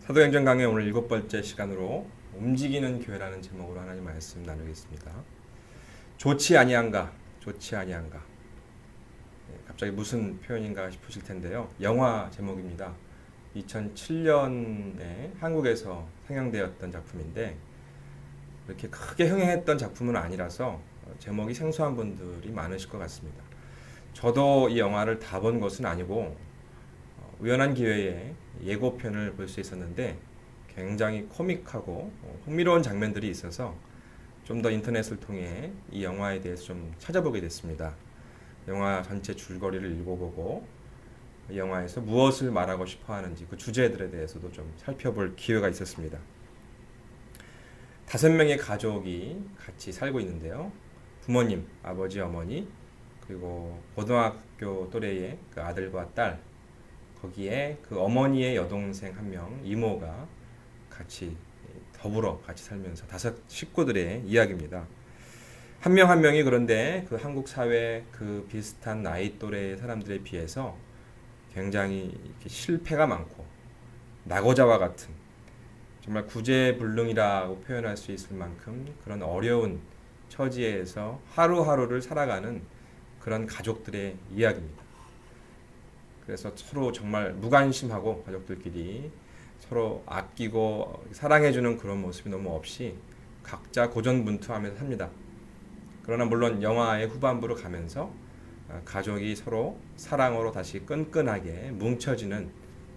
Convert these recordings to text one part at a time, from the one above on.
사도행전 강의 오늘 7번째 시간으로 움직이는 교회라는 제목으로 하나님 말씀 나누겠습니다. 좋지 아니한가? 좋지 아니한가? 갑자기 무슨 표현인가 싶으실 텐데요. 영화 제목입니다. 2007년에 한국에서 상영되었던 작품인데 이렇게 크게 흥행했던 작품은 아니라서 제목이 생소한 분들이 많으실 것 같습니다. 저도 이 영화를 다 본 것은 아니고 우연한 기회에 예고편을 볼 수 있었는데 굉장히 코믹하고 흥미로운 장면들이 있어서 좀 더 인터넷을 통해 이 영화에 대해서 좀 찾아보게 됐습니다. 영화 전체 줄거리를 읽어보고 이 영화에서 무엇을 말하고 싶어 하는지 그 주제들에 대해서도 좀 살펴볼 기회가 있었습니다. 5명의 가족이 같이 살고 있는데요. 부모님, 아버지, 어머니, 그리고 고등학교 또래의 그 아들과 딸, 거기에 그 어머니의 여동생 1명, 이모가 같이 더불어 같이 살면서 5 식구들의 이야기입니다. 한 명 한 명이 그런데 그 한국 사회 그 비슷한 나이 또래의 사람들에 비해서 굉장히 이렇게 실패가 많고 낙오자와 같은 정말 구제불능이라고 표현할 수 있을 만큼 그런 어려운 처지에서 하루하루를 살아가는 그런 가족들의 이야기입니다. 그래서 서로 정말 무관심하고 가족들끼리 서로 아끼고 사랑해주는 그런 모습이 너무 없이 각자 고전분투하면서 삽니다. 그러나 물론 영화의 후반부로 가면서 가족이 서로 사랑으로 다시 끈끈하게 뭉쳐지는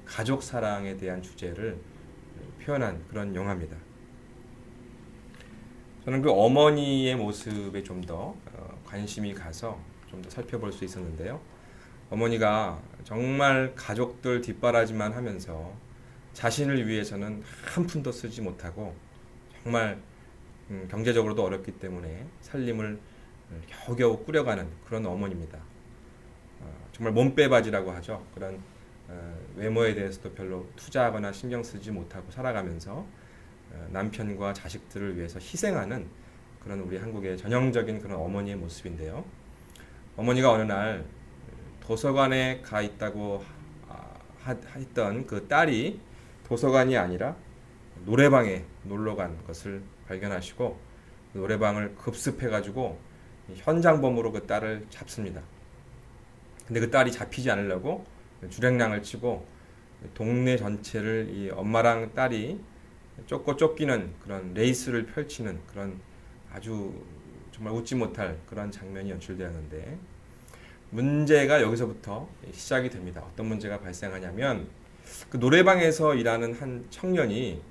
가족 사랑에 대한 주제를 표현한 그런 영화입니다. 저는 그 어머니의 모습에 좀 더 관심이 가서 좀 더 살펴볼 수 있었는데요. 어머니가 정말 가족들 뒷바라지만 하면서 자신을 위해서는 한 푼도 쓰지 못하고 정말 경제적으로도 어렵기 때문에 살림을 겨우겨우 꾸려가는 그런 어머니입니다. 정말 몸빼바지라고 하죠. 그런 외모에 대해서도 별로 투자하거나 신경 쓰지 못하고 살아가면서 남편과 자식들을 위해서 희생하는 그런 우리 한국의 전형적인 그런 어머니의 모습인데요. 어머니가 어느 날 도서관에 가 있다고 했던 그 딸이 도서관이 아니라 노래방에 놀러 간 것을 발견하시고 노래방을 급습해가지고 현장범으로 그 딸을 잡습니다. 근데 그 딸이 잡히지 않으려고 주랭랑을 치고 동네 전체를 이 엄마랑 딸이 쫓고 쫓기는 그런 레이스를 펼치는 그런 아주 정말 웃지 못할 그런 장면이 연출되었는데 문제가 여기서부터 시작이 됩니다. 어떤 문제가 발생하냐면 그 노래방에서 일하는 한 청년이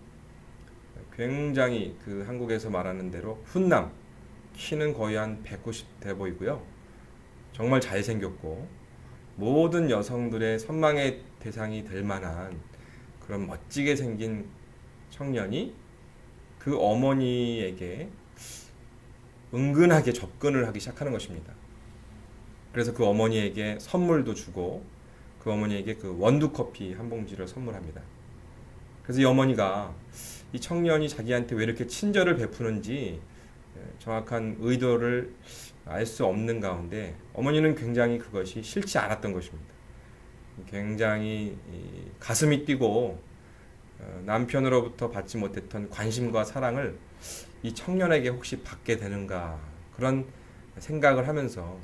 굉장히 그 한국에서 말하는 대로 훈남, 키는 거의 한 190 돼 보이고요. 정말 잘생겼고 모든 여성들의 선망의 대상이 될 만한 그런 멋지게 생긴 청년이 그 어머니에게 은근하게 접근을 하기 시작하는 것입니다. 그래서 그 어머니에게 선물도 주고 그 어머니에게 그 원두커피 한 봉지를 선물합니다. 그래서 이 어머니가 이 청년이 자기한테 왜 이렇게 친절을 베푸는지 정확한 의도를 알 수 없는 가운데 어머니는 굉장히 그것이 싫지 않았던 것입니다. 굉장히 가슴이 뛰고 남편으로부터 받지 못했던 관심과 사랑을 이 청년에게 혹시 받게 되는가 그런 생각을 하면서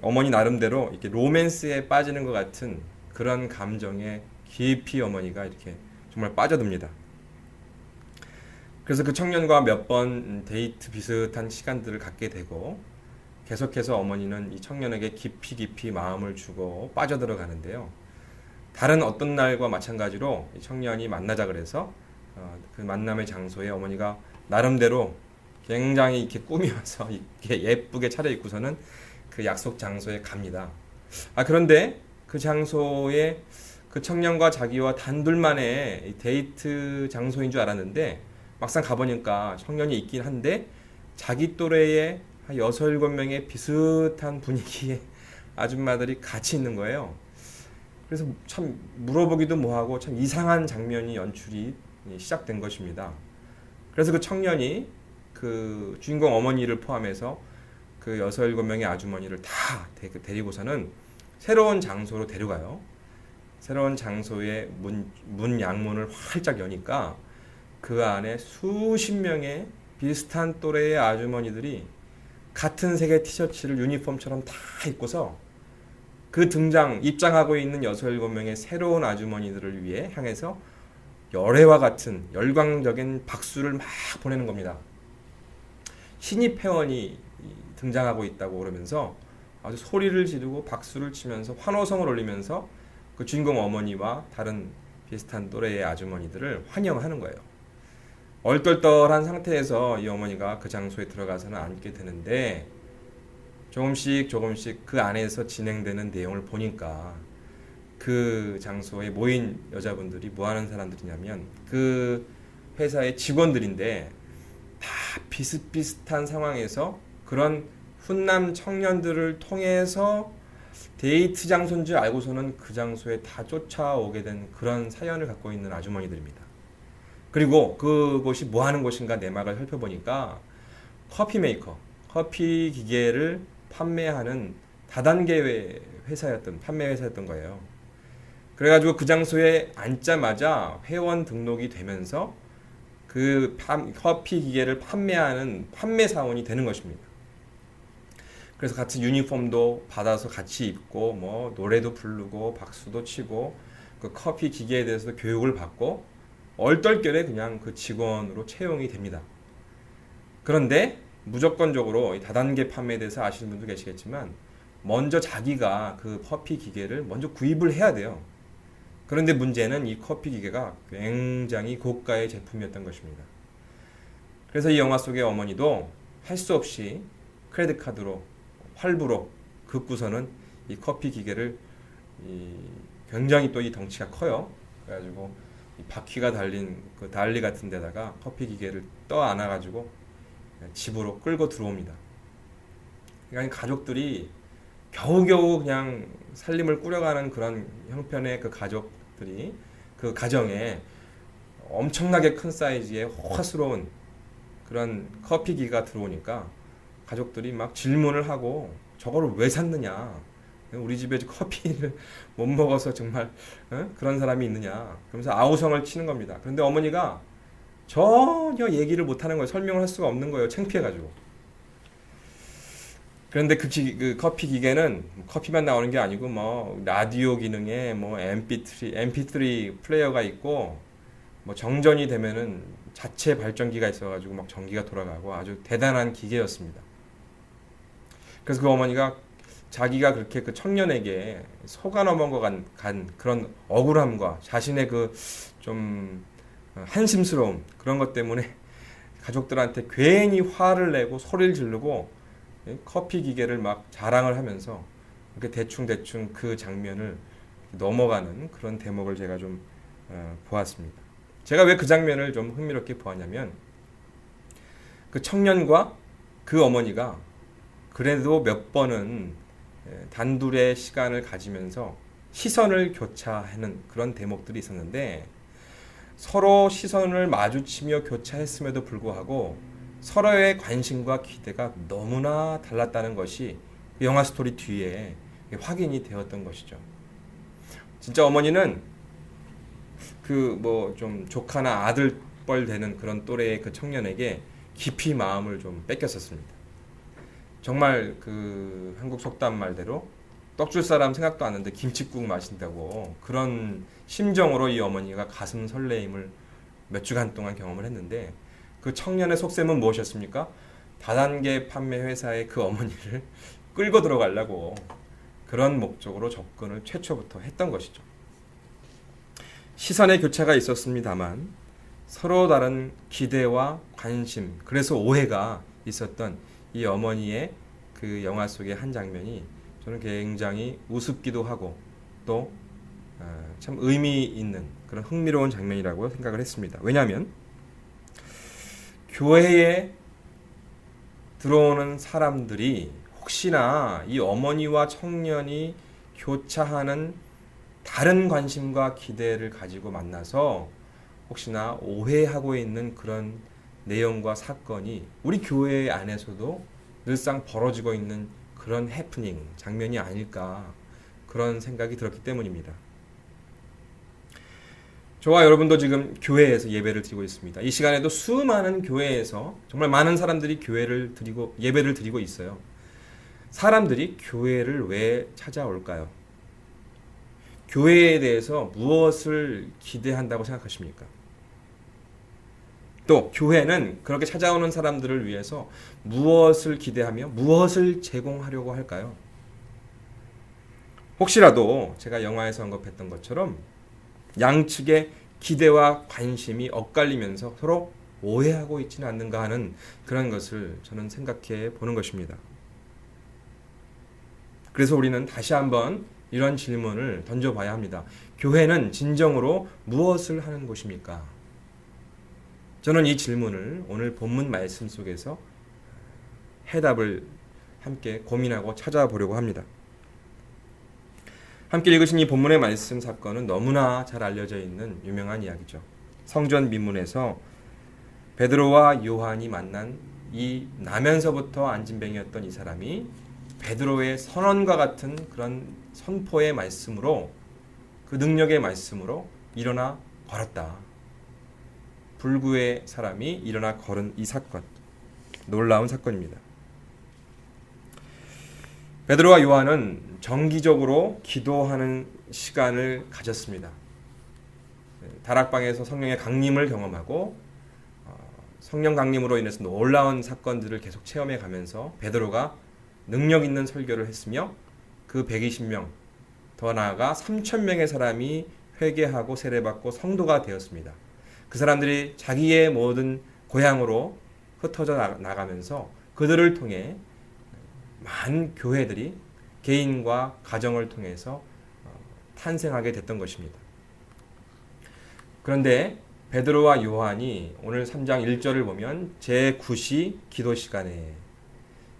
어머니 나름대로 이렇게 로맨스에 빠지는 것 같은 그런 감정에 깊이 어머니가 이렇게 정말 빠져듭니다. 그래서 그 청년과 몇 번 데이트 비슷한 시간들을 갖게 되고 계속해서 어머니는 이 청년에게 깊이 마음을 주고 빠져들어가는데요. 다른 어떤 날과 마찬가지로 이 청년이 만나자 그래서 그 만남의 장소에 어머니가 나름대로 굉장히 이렇게 꾸며서 이렇게 예쁘게 차려입고서는 그 약속 장소에 갑니다. 그런데 그 장소에 그 청년과 자기와 단둘만의 데이트 장소인 줄 알았는데 막상 가보니까 청년이 있긴 한데 자기 또래의 한 6, 7명의 비슷한 분위기의 아줌마들이 같이 있는 거예요. 그래서 참 물어보기도 뭐하고 참 이상한 장면이 연출이 시작된 것입니다. 그래서 그 청년이 그 주인공 어머니를 포함해서 그 6, 7명의 아주머니를 다 데리고서는 새로운 장소로 데려가요. 새로운 장소의 문 양문을 활짝 여니까 그 안에 수십 명의 비슷한 또래의 아주머니들이 같은 색의 티셔츠를 유니폼처럼 다 입고서 그 입장하고 있는 6, 7명의 새로운 아주머니들을 위해 향해서 열애와 같은 열광적인 박수를 막 보내는 겁니다. 신입 회원이 등장하고 있다고 그러면서 아주 소리를 지르고 박수를 치면서 환호성을 올리면서 그 주인공 어머니와 다른 비슷한 또래의 아주머니들을 환영하는 거예요. 얼떨떨한 상태에서 이 어머니가 그 장소에 들어가서는 앉게 되는데 조금씩 그 안에서 진행되는 내용을 보니까 그 장소에 모인 여자분들이 뭐 하는 사람들이냐면 그 회사의 직원들인데 다 비슷비슷한 상황에서 그런 훈남 청년들을 통해서 데이트 장소인 줄 알고서는 그 장소에 다 쫓아오게 된 그런 사연을 갖고 있는 아주머니들입니다. 그리고 그곳이 뭐 하는 곳인가 내막을 살펴보니까 커피 메이커, 커피 기계를 판매하는 다단계 판매 회사였던 거예요. 그래가지고 그 장소에 앉자마자 회원 등록이 되면서 그 커피 기계를 판매하는 판매 사원이 되는 것입니다. 그래서 같은 유니폼도 받아서 같이 입고 뭐 노래도 부르고 박수도 치고 그 커피 기계에 대해서 교육을 받고 얼떨결에 그냥 그 직원으로 채용이 됩니다. 그런데 무조건적으로 이 다단계 판매에 대해서 아시는 분도 계시겠지만 먼저 자기가 그 커피 기계를 먼저 구입을 해야 돼요. 그런데 문제는 이 커피 기계가 굉장히 고가의 제품이었던 것입니다. 그래서 이 영화 속의 어머니도 할 수 없이 크레딧 카드로 활부로 긋고서는 이 커피 기계를 굉장히 또 이 덩치가 커요. 그래가지고 이 바퀴가 달린 그 달리 같은 데다가 커피 기계를 떠 안아가지고 집으로 끌고 들어옵니다. 그러니까 가족들이 겨우겨우 그냥 살림을 꾸려가는 그런 형편의 그 가족들이 그 가정에 엄청나게 큰 사이즈의 호화스러운 그런 커피 기계가 들어오니까 가족들이 막 질문을 하고 저거를 왜 샀느냐, 우리 집에 커피를 못 먹어서 정말 그런 사람이 있느냐, 그러면서 아우성을 치는 겁니다. 그런데 어머니가 전혀 얘기를 못하는 거예요. 설명을 할 수가 없는 거예요. 창피해가지고. 그런데 그 커피 기계는 커피만 나오는 게 아니고 뭐 라디오 기능에 뭐 MP3 플레이어가 있고 뭐 정전이 되면은 자체 발전기가 있어가지고 막 전기가 돌아가고 아주 대단한 기계였습니다. 그래서 그 어머니가 자기가 그렇게 그 청년에게 속아 넘어간 그런 억울함과 자신의 그 좀 한심스러움, 그런 것 때문에 가족들한테 괜히 화를 내고 소리를 지르고 커피 기계를 막 자랑을 하면서 이렇게 대충 그 장면을 넘어가는 그런 대목을 제가 좀 보았습니다. 제가 왜 그 장면을 좀 흥미롭게 보았냐면 그 청년과 그 어머니가 그래도 몇 번은 단둘의 시간을 가지면서 시선을 교차하는 그런 대목들이 있었는데 서로 시선을 마주치며 교차했음에도 불구하고 서로의 관심과 기대가 너무나 달랐다는 것이 영화 스토리 뒤에 확인이 되었던 것이죠. 진짜 어머니는 그 뭐 좀 조카나 아들뻘 되는 그런 또래의 그 청년에게 깊이 마음을 좀 뺏겼었습니다. 정말 그 한국 속담 말대로 떡 줄 사람 생각도 안 하는데 김칫국 마신다고 그런 심정으로 이 어머니가 가슴 설레임을 몇 주간 동안 경험을 했는데 그 청년의 속셈은 무엇이었습니까? 다단계 판매 회사의 그 어머니를 끌고 들어가려고 그런 목적으로 접근을 최초부터 했던 것이죠. 시선의 교차가 있었습니다만 서로 다른 기대와 관심, 그래서 오해가 있었던 이 어머니의 그 영화 속의 한 장면이 저는 굉장히 우습기도 하고 또 참 의미 있는 그런 흥미로운 장면이라고 생각을 했습니다. 왜냐하면 교회에 들어오는 사람들이 혹시나 이 어머니와 청년이 교차하는 다른 관심과 기대를 가지고 만나서 혹시나 오해하고 있는 그런 내용과 사건이 우리 교회 안에서도 늘상 벌어지고 있는 그런 해프닝 장면이 아닐까, 그런 생각이 들었기 때문입니다. 저와 여러분도 지금 교회에서 예배를 드리고 있습니다. 이 시간에도 수많은 교회에서 정말 많은 사람들이 예배를 드리고 있어요. 사람들이 교회를 왜 찾아올까요? 교회에 대해서 무엇을 기대한다고 생각하십니까? 또 교회는 그렇게 찾아오는 사람들을 위해서 무엇을 기대하며 무엇을 제공하려고 할까요? 혹시라도 제가 영화에서 언급했던 것처럼 양측의 기대와 관심이 엇갈리면서 서로 오해하고 있지는 않는가 하는 그런 것을 저는 생각해 보는 것입니다. 그래서 우리는 다시 한번 이런 질문을 던져봐야 합니다. 교회는 진정으로 무엇을 하는 곳입니까? 저는 이 질문을 오늘 본문 말씀 속에서 해답을 함께 고민하고 찾아보려고 합니다. 함께 읽으신 이 본문의 말씀 사건은 너무나 잘 알려져 있는 유명한 이야기죠. 성전 미문에서 베드로와 요한이 만난 이 나면서부터 안진뱅이였던 이 사람이 베드로의 선언과 같은 그런 선포의 말씀으로, 그 능력의 말씀으로 일어나 걸었다. 불구의 사람이 일어나 걸은 이 사건, 놀라운 사건입니다. 베드로와 요한은 정기적으로 기도하는 시간을 가졌습니다. 다락방에서 성령의 강림을 경험하고 성령 강림으로 인해서 놀라운 사건들을 계속 체험해 가면서 베드로가 능력 있는 설교를 했으며 그 120명, 더 나아가 3,000명의 사람이 회개하고 세례받고 성도가 되었습니다. 그 사람들이 자기의 모든 고향으로 흩어져 나가면서 그들을 통해 많은 교회들이 개인과 가정을 통해서 탄생하게 됐던 것입니다. 그런데 베드로와 요한이 오늘 3장 1절을 보면 제9시 기도 시간에,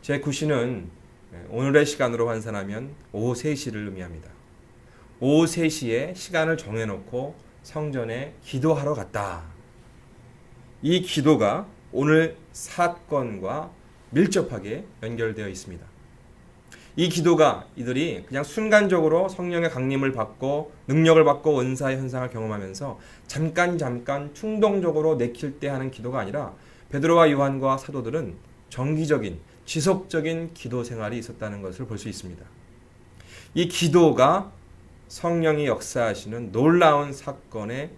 제9시는 오늘의 시간으로 환산하면 오후 3시를 의미합니다. 오후 3시에 시간을 정해놓고 성전에 기도하러 갔다. 이 기도가 오늘 사건과 밀접하게 연결되어 있습니다. 이 기도가 이들이 그냥 순간적으로 성령의 강림을 받고 능력을 받고 은사의 현상을 경험하면서 잠깐 충동적으로 내킬 때 하는 기도가 아니라 베드로와 요한과 사도들은 정기적인 지속적인 기도 생활이 있었다는 것을 볼 수 있습니다. 이 기도가 성령이 역사하시는 놀라운 사건의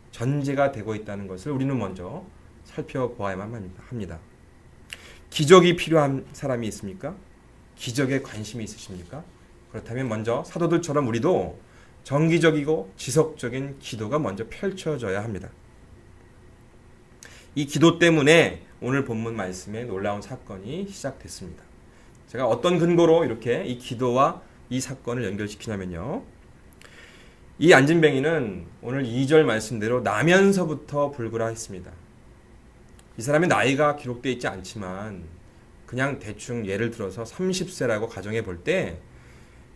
전제가 되고 있다는 것을 우리는 먼저 살펴보아야만 합니다. 기적이 필요한 사람이 있습니까? 기적에 관심이 있으십니까? 그렇다면 먼저 사도들처럼 우리도 정기적이고 지속적인 기도가 먼저 펼쳐져야 합니다. 이 기도 때문에 오늘 본문 말씀에 놀라운 사건이 시작됐습니다. 제가 어떤 근거로 이렇게 이 기도와 이 사건을 연결시키냐면요. 이 안진뱅이는 오늘 2절 말씀대로 나면서부터 불구라했습니다. 이 사람의 나이가 기록되어 있지 않지만 그냥 대충 예를 들어서 30세라고 가정해 볼 때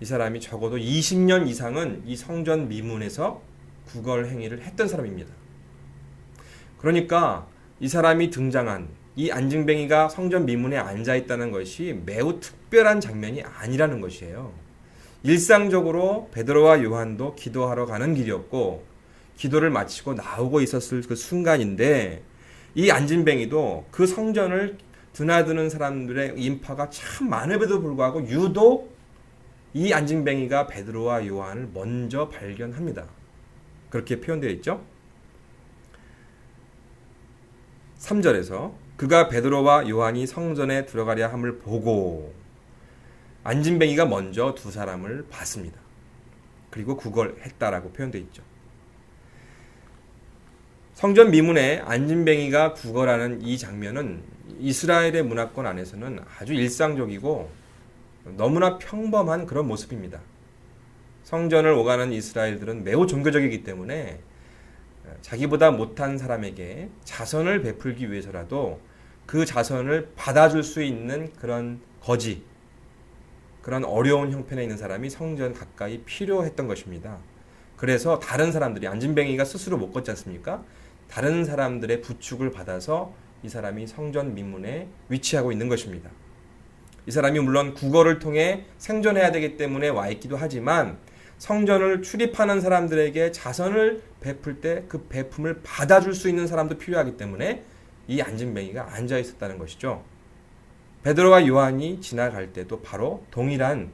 이 사람이 적어도 20년 이상은 이 성전 미문에서 구걸 행위를 했던 사람입니다. 그러니까 이 사람이 등장한 이 안진뱅이가 성전 미문에 앉아 있다는 것이 매우 특별한 장면이 아니라는 것이에요. 일상적으로 베드로와 요한도 기도하러 가는 길이었고 기도를 마치고 나오고 있었을 그 순간인데 이 안진뱅이도 그 성전을 드나드는 사람들의 인파가 참 많음에도 불구하고 유독 이 안진뱅이가 베드로와 요한을 먼저 발견합니다. 그렇게 표현되어 있죠. 3절에서 그가 베드로와 요한이 성전에 들어가려 함을 보고 안진뱅이가 먼저 두 사람을 봤습니다. 그리고 구걸했다라고 표현되어 있죠. 성전 미문에 안진뱅이가 구걸하는 이 장면은 이스라엘의 문화권 안에서는 아주 일상적이고 너무나 평범한 그런 모습입니다. 성전을 오가는 이스라엘들은 매우 종교적이기 때문에 자기보다 못한 사람에게 자선을 베풀기 위해서라도 그 자선을 받아줄 수 있는 그런 거지, 그런 어려운 형편에 있는 사람이 성전 가까이 필요했던 것입니다. 그래서 다른 사람들이, 안진뱅이가 스스로 못 걷지 않습니까? 다른 사람들의 부축을 받아서 이 사람이 성전 미문에 위치하고 있는 것입니다. 이 사람이 물론 구걸을 통해 생존해야 되기 때문에 와 있기도 하지만 성전을 출입하는 사람들에게 자선을 베풀 때 그 베품을 받아줄 수 있는 사람도 필요하기 때문에 이 안진뱅이가 앉아 있었다는 것이죠. 베드로와 요한이 지나갈 때도 바로 동일한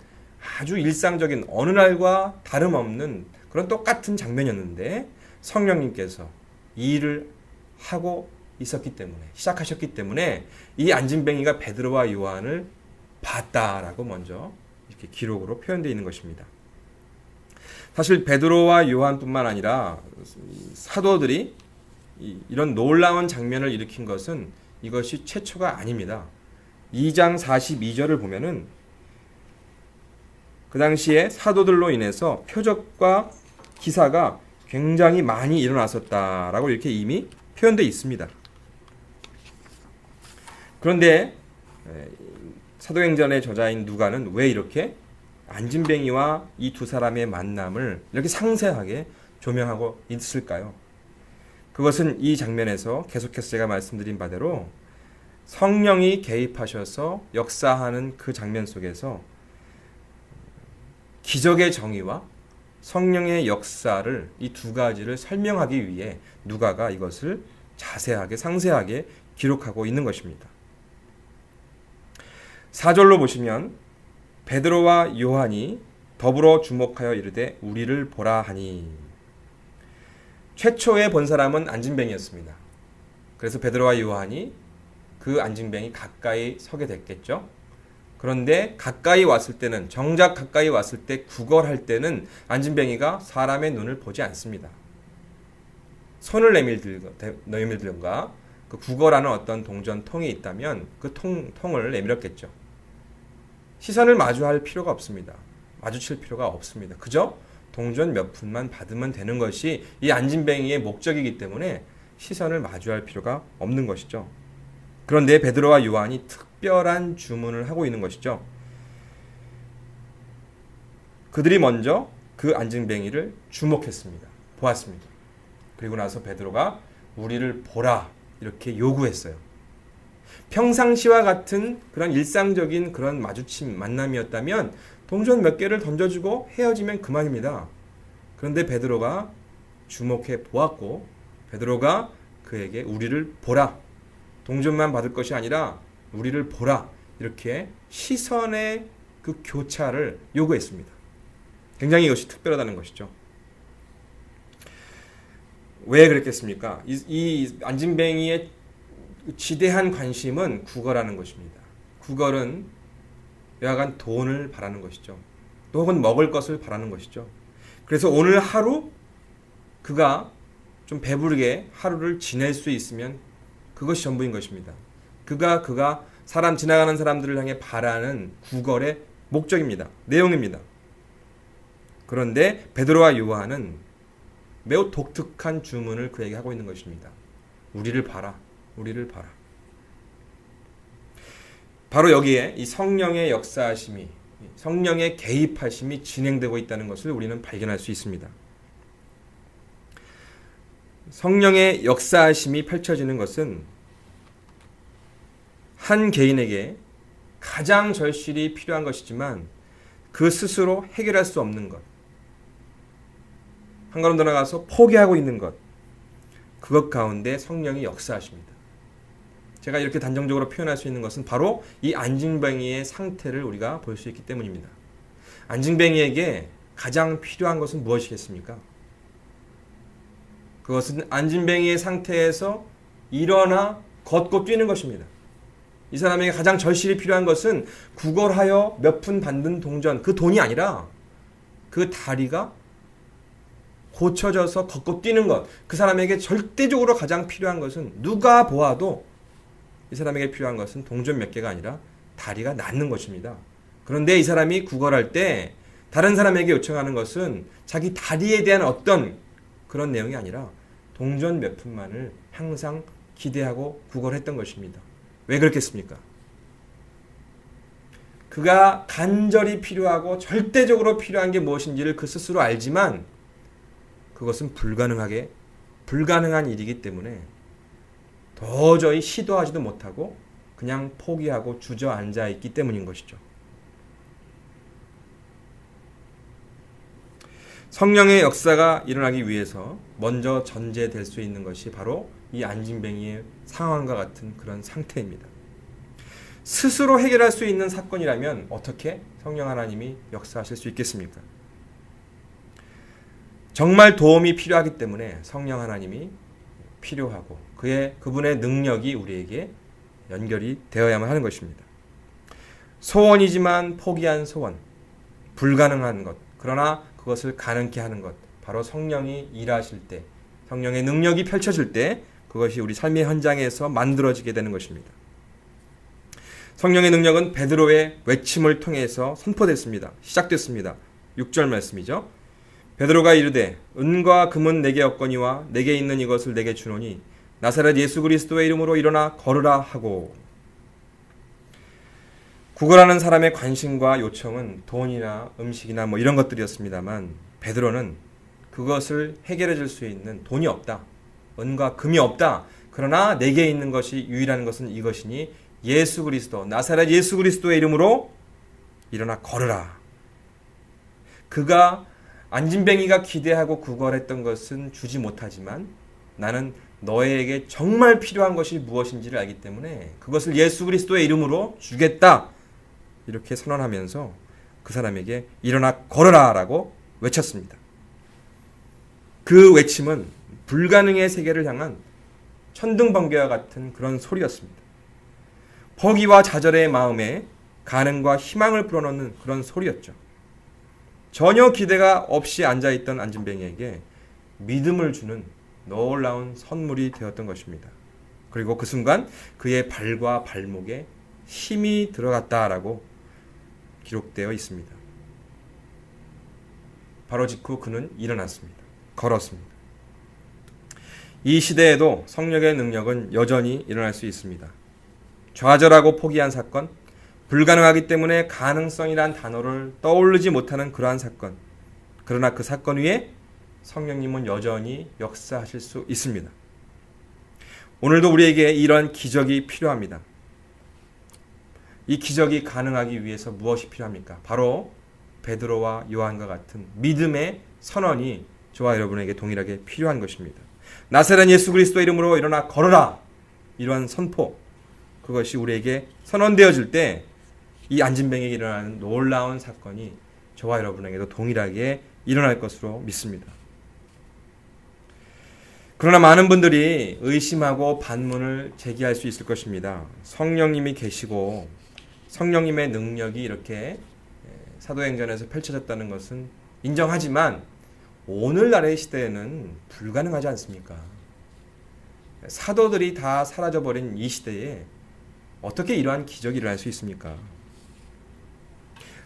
아주 일상적인 어느 날과 다름없는 그런 똑같은 장면이었는데 성령님께서 이 일을 하고 있었기 때문에 시작하셨기 때문에 이 안진뱅이가 베드로와 요한을 봤다라고 먼저 이렇게 기록으로 표현되어 있는 것입니다. 사실 베드로와 요한뿐만 아니라 사도들이 이런 놀라운 장면을 일으킨 것은 이것이 최초가 아닙니다. 2장 42절을 보면은 그 당시에 사도들로 인해서 표적과 기사가 굉장히 많이 일어났었다라고 이렇게 이미 표현되어 있습니다. 그런데 사도행전의 저자인 누가는 왜 이렇게 안진뱅이와 이 두 사람의 만남을 이렇게 상세하게 조명하고 있을까요? 그것은 이 장면에서 계속해서 제가 말씀드린 바대로 성령이 개입하셔서 역사하는 그 장면 속에서 기적의 정의와 성령의 역사를 이 두 가지를 설명하기 위해 누가가 이것을 자세하게 상세하게 기록하고 있는 것입니다. 4절로 보시면 베드로와 요한이 더불어 주목하여 이르되 우리를 보라 하니, 최초에 본 사람은 안진뱅이였습니다. 그래서 베드로와 요한이 그 안진뱅이 가까이 서게 됐겠죠. 그런데 가까이 왔을 때는, 정작 가까이 왔을 때 구걸할 때는 안진뱅이가 사람의 눈을 보지 않습니다. 손을 내밀든가 그 구걸하는 어떤 동전통이 있다면 그 통을 내밀었겠죠. 시선을 마주할 필요가 없습니다. 마주칠 필요가 없습니다. 그저 동전 몇 푼만 받으면 되는 것이 이 안진뱅이의 목적이기 때문에 시선을 마주할 필요가 없는 것이죠. 그런데 베드로와 요한이 특별한 주문을 하고 있는 것이죠. 그들이 먼저 그 안진뱅이를 주목했습니다. 보았습니다. 그리고 나서 베드로가 우리를 보라 이렇게 요구했어요. 평상시와 같은 그런 일상적인 그런 마주침, 만남이었다면 동전 몇 개를 던져주고 헤어지면 그만입니다. 그런데 베드로가 주목해 보았고 베드로가 그에게 우리를 보라, 동전만 받을 것이 아니라 우리를 보라, 이렇게 시선의 그 교차를 요구했습니다. 굉장히 이것이 특별하다는 것이죠. 왜 그랬겠습니까? 이 안진뱅이의 지대한 관심은 구걸하는 것입니다. 구걸은 여하간 돈을 바라는 것이죠. 또 혹은 먹을 것을 바라는 것이죠. 그래서 오늘 하루 그가 좀 배부르게 하루를 지낼 수 있으면 그것이 전부인 것입니다. 그가 지나가는 사람들을 향해 바라는 구걸의 목적입니다. 내용입니다. 그런데 베드로와 요한은 매우 독특한 주문을 그에게 하고 있는 것입니다. 우리를 봐라. 우리를 봐라. 바로 여기에 이 성령의 역사하심이, 성령의 개입하심이 진행되고 있다는 것을 우리는 발견할 수 있습니다. 성령의 역사하심이 펼쳐지는 것은 한 개인에게 가장 절실히 필요한 것이지만 그 스스로 해결할 수 없는 것, 한 걸음 더 나가서 포기하고 있는 것, 그것 가운데 성령이 역사하십니다. 제가 이렇게 단정적으로 표현할 수 있는 것은 바로 이 안진뱅이의 상태를 우리가 볼 수 있기 때문입니다. 안진뱅이에게 가장 필요한 것은 무엇이겠습니까? 그것은 안진뱅이의 상태에서 일어나 걷고 뛰는 것입니다. 이 사람에게 가장 절실히 필요한 것은 구걸하여 몇 푼 받는 동전, 그 돈이 아니라 그 다리가 고쳐져서 걷고 뛰는 것. 그 사람에게 절대적으로 가장 필요한 것은, 누가 보아도 이 사람에게 필요한 것은 동전 몇 개가 아니라 다리가 낫는 것입니다. 그런데 이 사람이 구걸할 때 다른 사람에게 요청하는 것은 자기 다리에 대한 어떤 그런 내용이 아니라 동전 몇 푼만을 항상 기대하고 구걸했던 것입니다. 왜 그렇겠습니까? 그가 간절히 필요하고 절대적으로 필요한 게 무엇인지를 그 스스로 알지만 그것은 불가능한 일이기 때문에 도저히 시도하지도 못하고 그냥 포기하고 주저앉아 있기 때문인 것이죠. 성령의 역사가 일어나기 위해서 먼저 전제될 수 있는 것이 바로 이 안진뱅이의 상황과 같은 그런 상태입니다. 스스로 해결할 수 있는 사건이라면 어떻게 성령 하나님이 역사하실 수 있겠습니까? 정말 도움이 필요하기 때문에 성령 하나님이 필요하고 그분의 능력이 우리에게 연결이 되어야만 하는 것입니다. 소원이지만 포기한 소원, 불가능한 것, 그러나 그것을 가능케 하는 것, 바로 성령이 일하실 때, 성령의 능력이 펼쳐질 때 그것이 우리 삶의 현장에서 만들어지게 되는 것입니다. 성령의 능력은 베드로의 외침을 통해서 선포됐습니다. 시작됐습니다. 6절 말씀이죠. 베드로가 이르되 은과 금은 내게 없거니와 내게 있는 이것을 내게 주노니 나사렛 예수 그리스도의 이름으로 일어나 걸으라 하고. 구걸하는 사람의 관심과 요청은 돈이나 음식이나 이런 것들이었습니다만 베드로는 그것을 해결해 줄 수 있는 돈이 없다. 은과 금이 없다. 그러나 내게 있는 것이 유일한 것은 이것이니 예수 그리스도, 나사렛 예수 그리스도의 이름으로 일어나 걸으라. 그가 안진뱅이가 기대하고 구걸했던 것은 주지 못하지만 나는 너에게 정말 필요한 것이 무엇인지를 알기 때문에 그것을 예수 그리스도의 이름으로 주겠다. 이렇게 선언하면서 그 사람에게 일어나 걸어라 라고 외쳤습니다. 그 외침은 불가능의 세계를 향한 천둥번개와 같은 그런 소리였습니다. 포기와 좌절의 마음에 가능과 희망을 불어넣는 그런 소리였죠. 전혀 기대가 없이 앉아있던 안진뱅이에게 믿음을 주는 놀라운 선물이 되었던 것입니다. 그리고 그 순간 그의 발과 발목에 힘이 들어갔다라고 기록되어 있습니다. 바로 직후 그는 일어났습니다. 걸었습니다. 이 시대에도 성령의 능력은 여전히 일어날 수 있습니다. 좌절하고 포기한 사건, 불가능하기 때문에 가능성이란 단어를 떠오르지 못하는 그러한 사건. 그러나 그 사건 위에 성령님은 여전히 역사하실 수 있습니다. 오늘도 우리에게 이런 기적이 필요합니다. 이 기적이 가능하기 위해서 무엇이 필요합니까? 바로 베드로와 요한과 같은 믿음의 선언이 저와 여러분에게 동일하게 필요한 것입니다. 나사렛 예수 그리스도의 이름으로 일어나 걸어라. 이러한 선포. 그것이 우리에게 선언되어질 때 이 안진뱅이에게 일어나는 놀라운 사건이 저와 여러분에게도 동일하게 일어날 것으로 믿습니다. 그러나 많은 분들이 의심하고 반문을 제기할 수 있을 것입니다. 성령님이 계시고 성령님의 능력이 이렇게 사도행전에서 펼쳐졌다는 것은 인정하지만 오늘날의 시대에는 불가능하지 않습니까? 사도들이 다 사라져버린 이 시대에 어떻게 이러한 기적이 일어날 수 있습니까?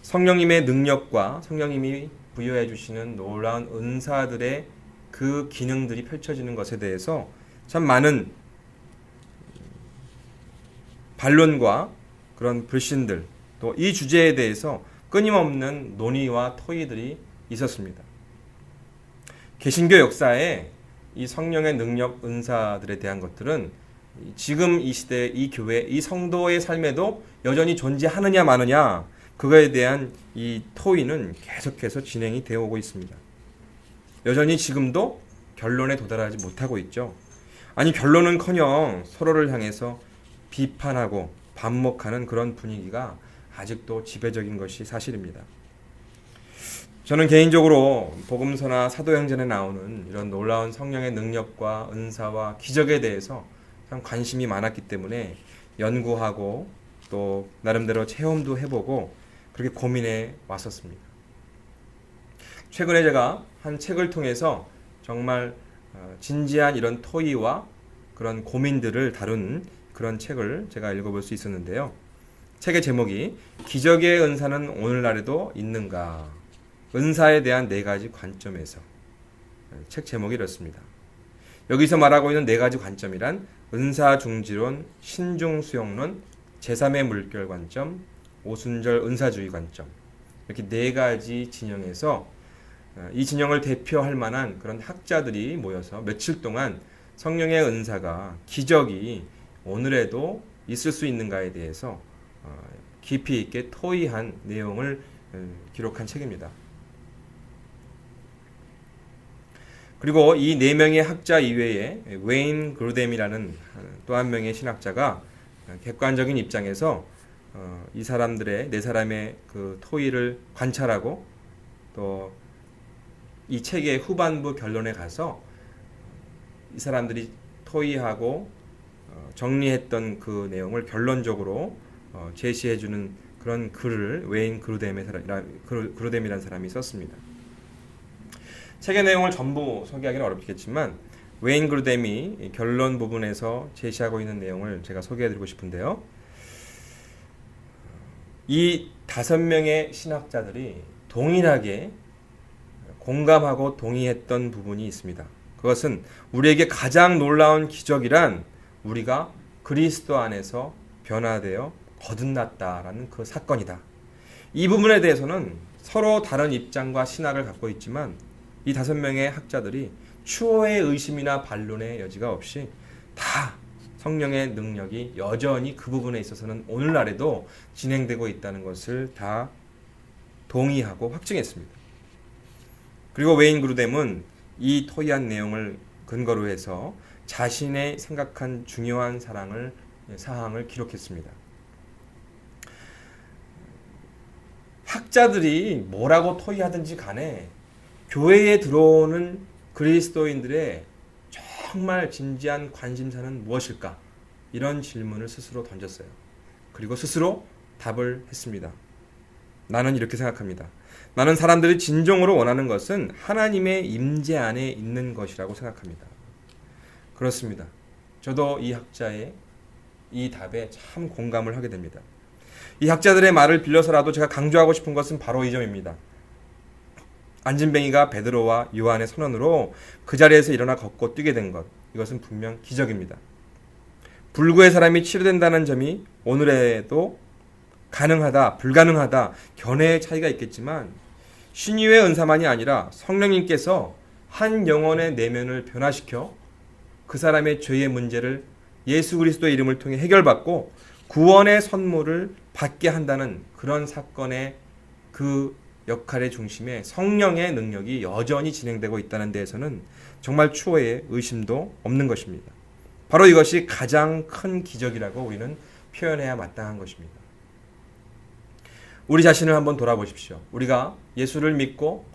성령님의 능력과 성령님이 부여해 주시는 놀라운 은사들의 그 기능들이 펼쳐지는 것에 대해서 참 많은 반론과 그런 불신들, 또 이 주제에 대해서 끊임없는 논의와 토의들이 있었습니다. 개신교 역사에 이 성령의 능력, 은사들에 대한 것들은 지금 이 시대, 이 교회, 이 성도의 삶에도 여전히 존재하느냐 마느냐, 그거에 대한 이 토의는 계속해서 진행이 되어 오고 있습니다. 여전히 지금도 결론에 도달하지 못하고 있죠. 아니, 결론은커녕 서로를 향해서 비판하고 반목하는 그런 분위기가 아직도 지배적인 것이 사실입니다. 저는 개인적으로 복음서나 사도행전에 나오는 이런 놀라운 성령의 능력과 은사와 기적에 대해서 참 관심이 많았기 때문에 연구하고 또 나름대로 체험도 해보고 그렇게 고민해 왔었습니다. 최근에 제가 한 책을 통해서 정말 진지한 이런 토의와 그런 고민들을 다룬 그런 책을 제가 읽어볼 수 있었는데요. 책의 제목이 기적의 은사는 오늘날에도 있는가? 은사에 대한 4가지 관점에서. 책 제목이 이렇습니다. 여기서 말하고 있는 4가지 관점이란 은사중지론, 신중수용론, 제3의 물결 관점, 오순절 은사주의 관점, 이렇게 4가지 진영에서 이 진영을 대표할 만한 그런 학자들이 모여서 며칠 동안 성령의 은사가, 기적이 오늘에도 있을 수 있는가에 대해서 깊이 있게 토의한 내용을 기록한 책입니다. 그리고 이 네 명의 학자 이외에 웨인 그루뎀이라는 또 한 명의 신학자가 객관적인 입장에서 이 사람들의 네 사람의 그 토의를 관찰하고 또 이 책의 후반부 결론에 가서 이 사람들이 토의하고 정리했던 그 내용을 결론적으로 제시해주는 그런 글을 웨인 그루뎀이라는 사람이 썼습니다. 책의 내용을 전부 소개하기는 어렵겠지만 웨인 그루뎀이 결론 부분에서 제시하고 있는 내용을 제가 소개해드리고 싶은데요. 이 5명의 신학자들이 동일하게 공감하고 동의했던 부분이 있습니다. 그것은 우리에게 가장 놀라운 기적이란 우리가 그리스도 안에서 변화되어 거듭났다라는 그 사건이다. 이 부분에 대해서는 서로 다른 입장과 신학을 갖고 있지만 이 5명의 학자들이 추호의 의심이나 반론의 여지가 없이 다 성령의 능력이 여전히 그 부분에 있어서는 오늘날에도 진행되고 있다는 것을 다 동의하고 확증했습니다. 그리고 웨인 그루뎀은 이 토의한 내용을 근거로 해서 자신의 생각한 중요한 사항을 기록했습니다. 학자들이 뭐라고 토의하든지 간에 교회에 들어오는 그리스도인들의 정말 진지한 관심사는 무엇일까? 이런 질문을 스스로 던졌어요. 그리고 스스로 답을 했습니다. 나는 이렇게 생각합니다. 나는 사람들이 진정으로 원하는 것은 하나님의 임재 안에 있는 것이라고 생각합니다. 그렇습니다. 저도 이 학자의 이 답에 참 공감을 하게 됩니다. 이 학자들의 말을 빌려서라도 제가 강조하고 싶은 것은 바로 이 점입니다. 안진뱅이가 베드로와 요한의 선언으로 그 자리에서 일어나 걷고 뛰게 된 것, 이것은 분명 기적입니다. 불구의 사람이 치료된다는 점이 오늘에도 가능하다, 불가능하다, 견해의 차이가 있겠지만 신유의 은사만이 아니라 성령님께서 한 영혼의 내면을 변화시켜 그 사람의 죄의 문제를 예수 그리스도의 이름을 통해 해결받고 구원의 선물을 받게 한다는 그런 사건의 그 역할의 중심에 성령의 능력이 여전히 진행되고 있다는 데에서는 정말 추호의 의심도 없는 것입니다. 바로 이것이 가장 큰 기적이라고 우리는 표현해야 마땅한 것입니다. 우리 자신을 한번 돌아보십시오. 우리가 예수를 믿고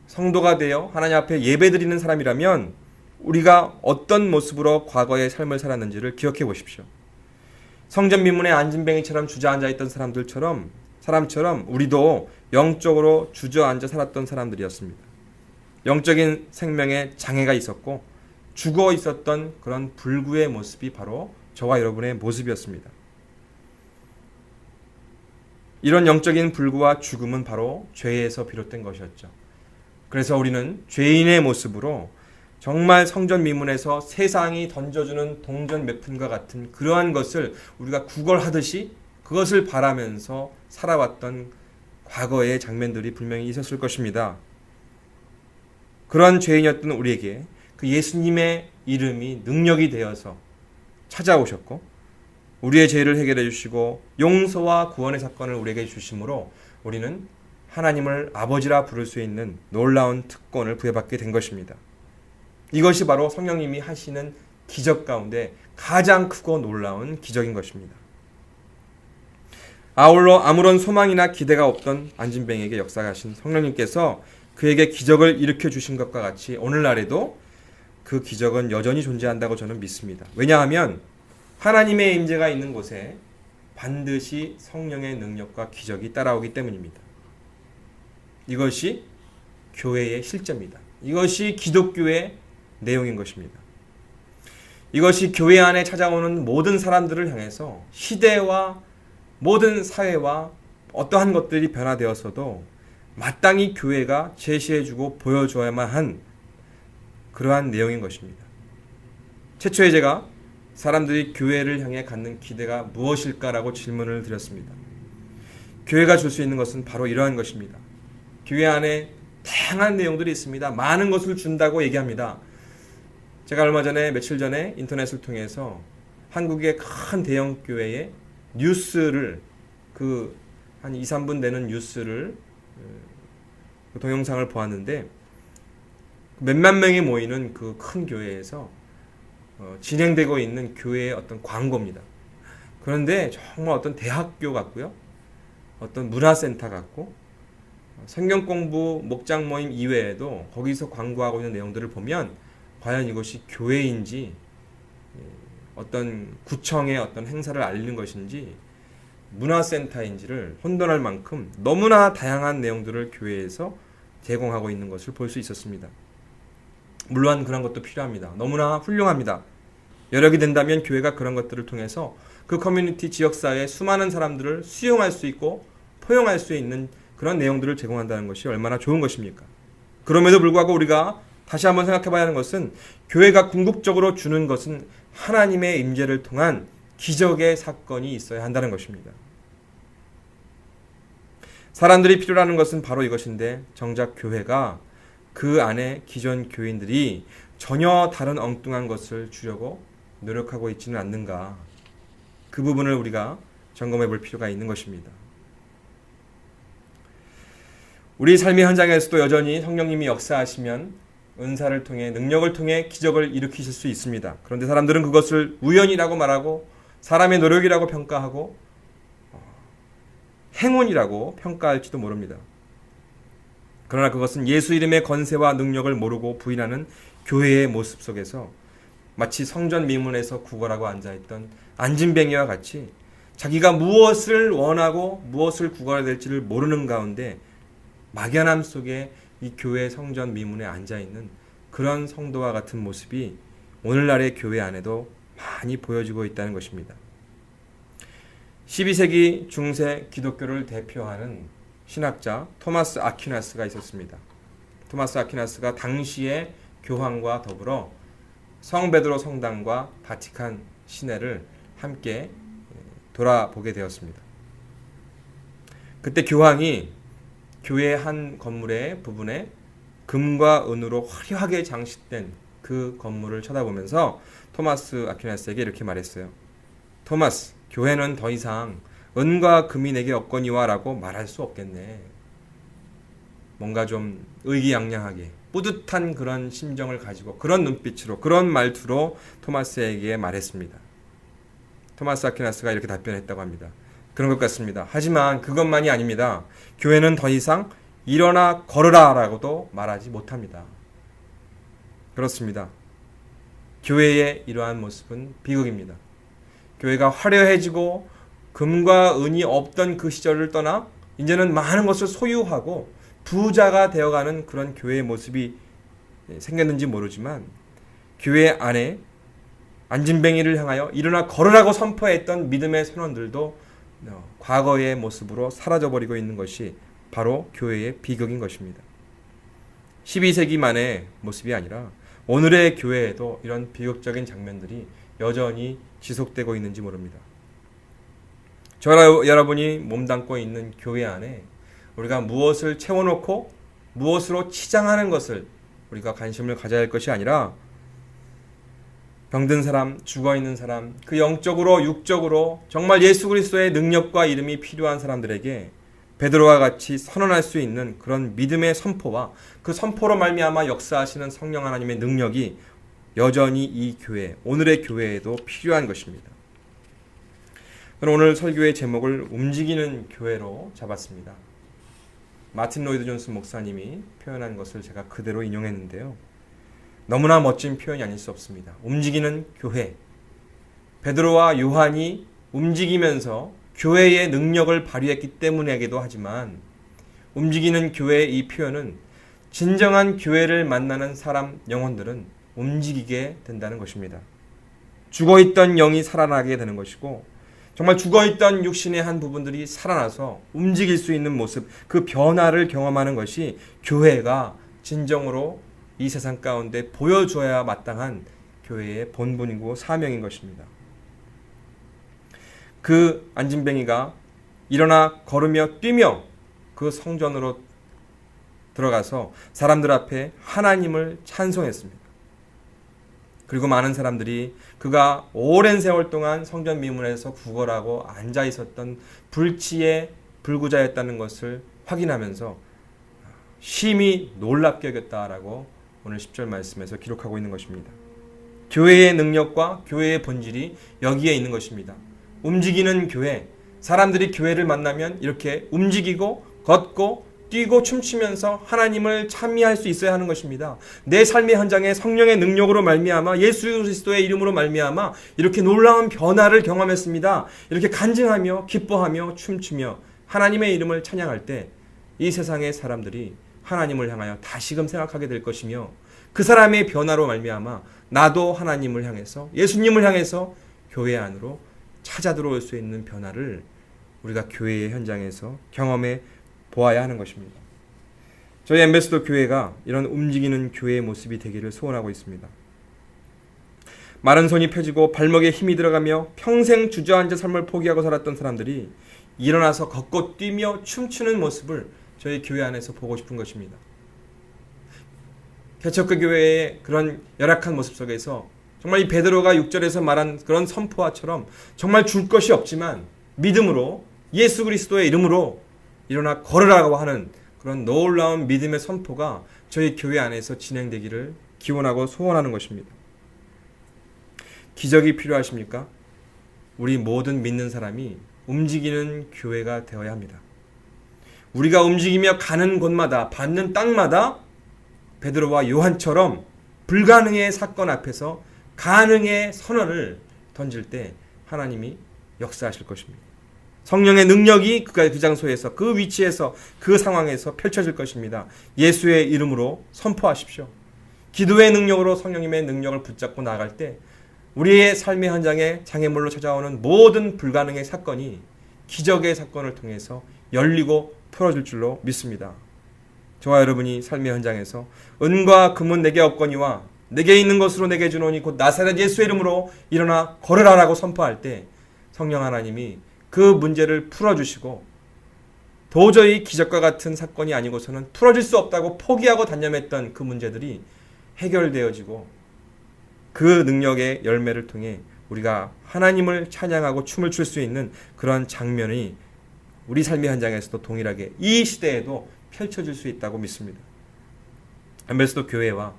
성도가 되어 하나님 앞에 예배드리는 사람이라면 우리가 어떤 모습으로 과거의 삶을 살았는지를 기억해 보십시오. 성전 미문에 안진뱅이처럼 주저앉아 있던 사람처럼 우리도 영적으로 주저앉아 살았던 사람들이었습니다. 영적인 생명에 장애가 있었고 죽어 있었던 그런 불구의 모습이 바로 저와 여러분의 모습이었습니다. 이런 영적인 불구와 죽음은 바로 죄에서 비롯된 것이었죠. 그래서 우리는 죄인의 모습으로 정말 성전 미문에서 세상이 던져주는 동전 몇 푼과 같은 그러한 것을 우리가 구걸하듯이 그것을 바라면서 살아왔던 과거의 장면들이 분명히 있었을 것입니다. 그런 죄인이었던 우리에게 그 예수님의 이름이 능력이 되어서 찾아오셨고 우리의 죄를 해결해 주시고 용서와 구원의 사건을 우리에게 주심으로 우리는 하나님을 아버지라 부를 수 있는 놀라운 특권을 부여받게 된 것입니다. 이것이 바로 성령님이 하시는 기적 가운데 가장 크고 놀라운 기적인 것입니다. 아울러 아무런 소망이나 기대가 없던 안진뱅에게 역사하신 성령님께서 그에게 기적을 일으켜 주신 것과 같이 오늘날에도 그 기적은 여전히 존재한다고 저는 믿습니다. 왜냐하면 하나님의 임재가 있는 곳에 반드시 성령의 능력과 기적이 따라오기 때문입니다. 이것이 교회의 실제입니다. 이것이 기독교의 내용인 것입니다. 이것이 교회 안에 찾아오는 모든 사람들을 향해서 시대와 모든 사회와 어떠한 것들이 변화되었어도 마땅히 교회가 제시해주고 보여줘야만 한 그러한 내용인 것입니다. 최초에 제가 사람들이 교회를 향해 갖는 기대가 무엇일까라고 질문을 드렸습니다. 교회가 줄 수 있는 것은 바로 이러한 것입니다. 교회 안에 다양한 내용들이 있습니다. 많은 것을 준다고 얘기합니다. 제가 며칠 전에 인터넷을 통해서 한국의 큰 대형 교회의 뉴스를 한 2, 3분 되는 뉴스를 동영상을 보았는데 몇만 명이 모이는 그 큰 교회에서 진행되고 있는 교회의 어떤 광고입니다. 그런데 정말 어떤 대학교 같고요. 어떤 문화센터 같고 성경 공부 목장 모임 이외에도 거기서 광고하고 있는 내용들을 보면 과연 이것이 교회인지 어떤 구청의 어떤 행사를 알리는 것인지 문화센터인지를 혼돈할 만큼 너무나 다양한 내용들을 교회에서 제공하고 있는 것을 볼 수 있었습니다. 물론 그런 것도 필요합니다. 너무나 훌륭합니다. 여력이 된다면 교회가 그런 것들을 통해서 그 커뮤니티 지역사회의 수많은 사람들을 수용할 수 있고 포용할 수 있는 그런 내용들을 제공한다는 것이 얼마나 좋은 것입니까? 그럼에도 불구하고 우리가 다시 한번 생각해 봐야 하는 것은 교회가 궁극적으로 주는 것은 하나님의 임재를 통한 기적의 사건이 있어야 한다는 것입니다. 사람들이 필요로 하는 것은 바로 이것인데 정작 교회가 그 안에 기존 교인들이 전혀 다른 엉뚱한 것을 주려고 노력하고 있지는 않는가. 그 부분을 우리가 점검해 볼 필요가 있는 것입니다. 우리 삶의 현장에서도 여전히 성령님이 역사하시면 은사를 통해 능력을 통해 기적을 일으키실 수 있습니다. 그런데 사람들은 그것을 우연이라고 말하고 사람의 노력이라고 평가하고 행운이라고 평가할지도 모릅니다. 그러나 그것은 예수 이름의 권세와 능력을 모르고 부인하는 교회의 모습 속에서 마치 성전 미문에서 구걸하고 앉아있던 안진뱅이와 같이 자기가 무엇을 원하고 무엇을 구걸해야 될지를 모르는 가운데 막연함 속에 이 교회 성전 미문에 앉아있는 그런 성도와 같은 모습이 오늘날의 교회 안에도 많이 보여지고 있다는 것입니다. 12세기 중세 기독교를 대표하는 신학자 토마스 아퀴나스가 있었습니다. 토마스 아퀴나스가 당시의 교황과 더불어 성베드로 성당과 바티칸 시내를 함께 돌아보게 되었습니다. 그때 교황이 교회 한 건물의 부분에 금과 은으로 화려하게 장식된 그 건물을 쳐다보면서 토마스 아퀴나스에게 이렇게 말했어요. 토마스, 교회는 더 이상 은과 금이 내게 없거니와 라고 말할 수 없겠네. 뭔가 좀 의기양양하게 뿌듯한 그런 심정을 가지고 그런 눈빛으로 그런 말투로 토마스에게 말했습니다. 토마스 아퀴나스가 이렇게 답변했다고 합니다. 그런 것 같습니다. 하지만 그것만이 아닙니다. 교회는 더 이상 일어나 걸으라 라고도 말하지 못합니다. 그렇습니다. 교회의 이러한 모습은 비극입니다. 교회가 화려해지고 금과 은이 없던 그 시절을 떠나 이제는 많은 것을 소유하고 부자가 되어가는 그런 교회의 모습이 생겼는지 모르지만 교회 안에 안진뱅이를 향하여 일어나 걸으라고 선포했던 믿음의 선원들도 과거의 모습으로 사라져버리고 있는 것이 바로 교회의 비극인 것입니다. 12세기 만의 모습이 아니라 오늘의 교회에도 이런 비극적인 장면들이 여전히 지속되고 있는지 모릅니다. 여러분이 몸담고 있는 교회 안에 우리가 무엇을 채워놓고 무엇으로 치장하는 것을 우리가 관심을 가져야 할 것이 아니라 병든 사람, 죽어있는 사람, 그 영적으로 육적으로 정말 예수 그리스도의 능력과 이름이 필요한 사람들에게 베드로와 같이 선언할 수 있는 그런 믿음의 선포와 그 선포로 말미암아 역사하시는 성령 하나님의 능력이 여전히 이 교회, 오늘의 교회에도 필요한 것입니다. 저는 오늘 설교의 제목을 움직이는 교회로 잡았습니다. 마틴 로이드 존스 목사님이 표현한 것을 제가 그대로 인용했는데요. 너무나 멋진 표현이 아닐 수 없습니다. 움직이는 교회. 베드로와 요한이 움직이면서 교회의 능력을 발휘했기 때문이기도 하지만 움직이는 교회의 이 표현은 진정한 교회를 만나는 사람 영혼들은 움직이게 된다는 것입니다. 죽어있던 영이 살아나게 되는 것이고 정말 죽어있던 육신의 한 부분들이 살아나서 움직일 수 있는 모습, 그 변화를 경험하는 것이 교회가 진정으로 이 세상 가운데 보여줘야 마땅한 교회의 본분이고 사명인 것입니다. 그 안진뱅이가 일어나 걸으며 뛰며 그 성전으로 들어가서 사람들 앞에 하나님을 찬송했습니다. 그리고 많은 사람들이 그가 오랜 세월 동안 성전 미문에서 구걸하고 앉아 있었던 불치의 불구자였다는 것을 확인하면서 심히 놀랍게 여겼다라고 오늘 10절 말씀에서 기록하고 있는 것입니다. 교회의 능력과 교회의 본질이 여기에 있는 것입니다. 움직이는 교회, 사람들이 교회를 만나면 이렇게 움직이고 걷고 뛰고 춤추면서 하나님을 찬미할 수 있어야 하는 것입니다. 내 삶의 현장에 성령의 능력으로 말미암아 예수 그리스도의 이름으로 말미암아 이렇게 놀라운 변화를 경험했습니다. 이렇게 간증하며 기뻐하며 춤추며 하나님의 이름을 찬양할 때 이 세상의 사람들이 하나님을 향하여 다시금 생각하게 될 것이며 그 사람의 변화로 말미암아 나도 하나님을 향해서 예수님을 향해서 교회 안으로 찾아 들어올 수 있는 변화를 우리가 교회의 현장에서 경험해 보아야 하는 것입니다. 저희 엠베스더 교회가 이런 움직이는 교회의 모습이 되기를 소원하고 있습니다. 마른 손이 펴지고 발목에 힘이 들어가며 평생 주저앉아 삶을 포기하고 살았던 사람들이 일어나서 걷고 뛰며 춤추는 모습을 저희 교회 안에서 보고 싶은 것입니다. 개척교 교회의 그런 열악한 모습 속에서 정말 이 베드로가 6절에서 말한 그런 선포와처럼 정말 줄 것이 없지만 믿음으로 예수 그리스도의 이름으로 일어나 걸으라고 하는 그런 놀라운 믿음의 선포가 저희 교회 안에서 진행되기를 기원하고 소원하는 것입니다. 기적이 필요하십니까? 우리 모든 믿는 사람이 움직이는 교회가 되어야 합니다. 우리가 움직이며 가는 곳마다 받는 땅마다 베드로와 요한처럼 불가능의 사건 앞에서 가능의 선언을 던질 때 하나님이 역사하실 것입니다. 성령의 능력이 그 장소에서 그 위치에서 그 상황에서 펼쳐질 것입니다. 예수의 이름으로 선포하십시오. 기도의 능력으로 성령님의 능력을 붙잡고 나아갈 때 우리의 삶의 현장에 장애물로 찾아오는 모든 불가능의 사건이 기적의 사건을 통해서 열리고 풀어질 줄로 믿습니다. 저와 여러분이 삶의 현장에서 은과 금은 내게 없거니와 내게 있는 것으로 내게 주노니 곧 나사렛 예수의 이름으로 일어나 걸으라라고 선포할 때 성령 하나님이 그 문제를 풀어주시고 도저히 기적과 같은 사건이 아니고서는 풀어질 수 없다고 포기하고 단념했던 그 문제들이 해결되어지고 그 능력의 열매를 통해 우리가 하나님을 찬양하고 춤을 출 수 있는 그런 장면이 우리 삶의 현장에서도 동일하게 이 시대에도 펼쳐질 수 있다고 믿습니다. 엠베스더 교회와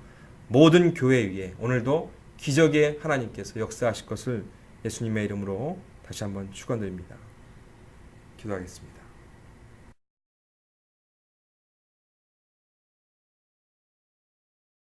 모든 교회 위에 오늘도 기적의 하나님께서 역사하실 것을 예수님의 이름으로 다시 한번 축원드립니다. 기도하겠습니다.